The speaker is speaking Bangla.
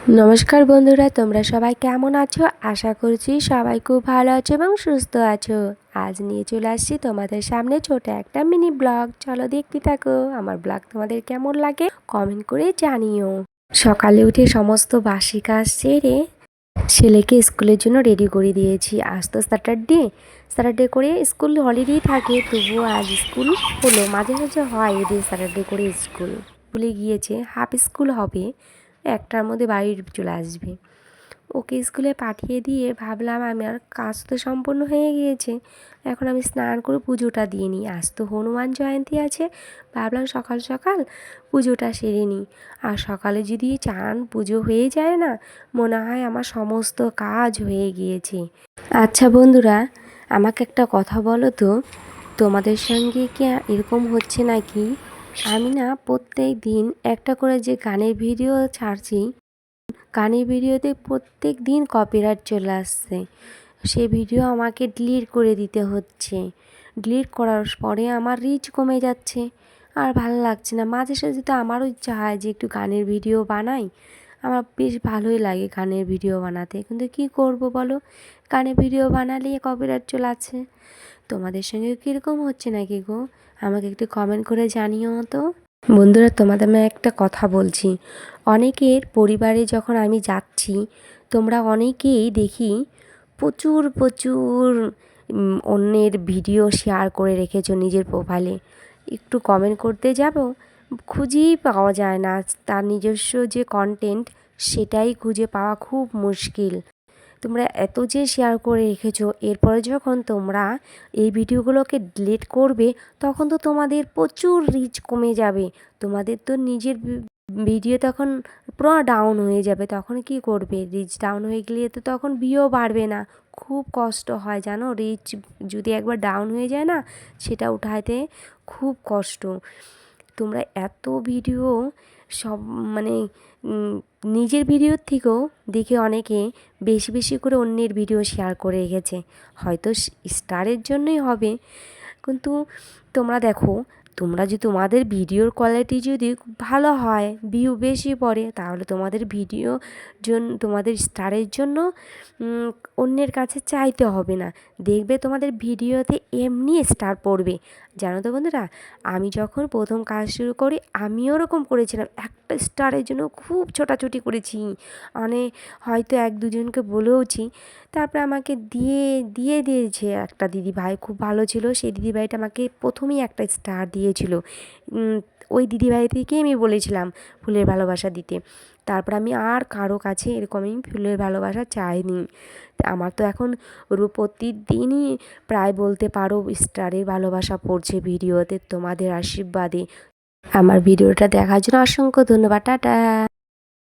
নমস্কার বন্ধুরা, তোমরা সবাই কেমন আছো? আশা করছি সবাই খুব ভালো আছো এবং সুস্থ আছো। আজ নিয়ে চলে আসছি তোমাদের সামনে ছোট একটা মিনি ব্লগ। চলো দেখতে থাকো। আমার ব্লগ তোমাদের কেমন লাগে কমেন্ট করে জানিও। সকালে উঠে সমস্ত বাসি কাজ সেরে ছেলেকে স্কুলের জন্য রেডি করে দিয়েছি। আজ তো স্যাটারডে করে স্কুল হলিডেই থাকে, তবুও আজ স্কুল হলো। মাঝে মাঝে হয় এদের স্যাটারডে করে স্কুলে গিয়েছে, হাফ স্কুল হবে, একটার মধ্যে বাড়ি চলে আসবে। ওকে স্কুলে পাঠিয়ে দিয়ে ভাবলাম আমার কাজ তো সম্পূর্ণ হয়ে গিয়েছে, এখন আমি স্নান করে পুজোটা দিয়ে নিই। আজ তো হনুমান জয়ন্তী আছে, ভাবলাম সকাল সকাল পুজোটা সেরে নিই। আর সকালে যদি চান পুজো হয়ে যায় না, মনে হয় আমার সমস্ত কাজ হয়ে গিয়েছে। আচ্ছা বন্ধুরা, আমাকে একটা কথা বলো তো, তোমাদের সঙ্গে কি এরকম হচ্ছে নাকি? আমি না প্রত্যেক দিন একটা করে যে গানের ভিডিও ছাড়ছি, গানের ভিডিওতে প্রত্যেক দিন কপিরাইট চলে আসছে। সে ভিডিও আমাকে ডিলিট করে দিতে হচ্ছে। ডিলিট করার পরে আমার রিচ কমে যাচ্ছে, আর ভালো লাগছে না। মাঝে সাঝে তো আমারও ইচ্ছা হয় যে একটু গানের ভিডিও বানাই, আমার বেশ ভালোই লাগে গানের ভিডিও বানাতে, কিন্তু কি করব বলো, গানের ভিডিও বানালেই কপিরাইট চলে আসছে। তোমাদের সঙ্গে কীরকম হচ্ছে নাকি গো? আমাকে একটু কমেন্ট করে জানিও তো। বন্ধুরা, তোমাদের আমি একটা কথা বলছি। অনেকের পরিবারে যখন আমি যাচ্ছি, তোমরা অনেকেই দেখি প্রচুর প্রচুর অন্যের ভিডিও শেয়ার করে রেখেছো নিজের প্রোফাইলে। একটু কমেন্ট করতে যাব, খুঁজেই পাওয়া যায় না। তার নিজস্ব যে কন্টেন্ট, সেটাই খুঁজে পাওয়া খুব মুশকিল। তোমরা এত যে শেয়ার করে রেখেছো, এরপরে যখন তোমরা এই ভিডিওগুলোকে ডিলিট করবে, তখন তো তোমাদের প্রচুর রিচ কমে যাবে। তোমাদের তো নিজের ভিডিও তখন পুরো ডাউন হয়ে যাবে। তখন কি করবে? রিচ ডাউন হয়ে গেলে তো তখন ভিউ বাড়বে না। খুব কষ্ট হয় জানো, রিচ যদি একবার ডাউন হয়ে যায় না, সেটা উঠাতে খুব কষ্ট। তোমরা এত ভিডিও সব মানে নিজের ভিডিওর থেকেও দেখে অনেকে বেশি বেশি করে অন্যের ভিডিও শেয়ার করে রেখেছে, হয়তো স্টারের জন্যই হবে। কিন্তু তোমরা দেখো, তোমরা যদি তোমাদের ভিডিওর কোয়ালিটি যদি ভালো হয়, ভিউ বেশি পড়ে, তাহলে তোমাদের তোমাদের স্টারের জন্য অন্যের কাছে চাইতে হবে না। দেখবে তোমাদের ভিডিওতে এমনি স্টার পড়বে। জানো তো বন্ধুরা, আমি যখন প্রথম কাজ শুরু করি, আমিও ওরকম করেছিলাম। একটা স্টারের জন্য খুব ছোটাছুটি করেছি, মানে হয়তো এক দুজনকে বলেওছি। তারপরে আমাকে দিয়ে দিয়েছে একটা দিদিভাই, খুব ভালো ছিল। সেই দিদিভাইটা আমাকে প্রথমেই একটা স্টার দিয়েছিল। ওই দিদিভাই থেকেই আমি বলেছিলাম ফুলের ভালোবাসা দিতে। তারপর আমি আর কারো কাছে এরকম আমি ফুলের ভালোবাসা চাইনি। আমার তো এখন প্রতিদিনই প্রায় বলতে পারো স্টারের ভালোবাসা পড়ছে ভিডিওতে, তোমাদের আশীর্বাদে। আমার ভিডিওটা দেখার জন্য অসংখ্য ধন্যবাদ। টাটা।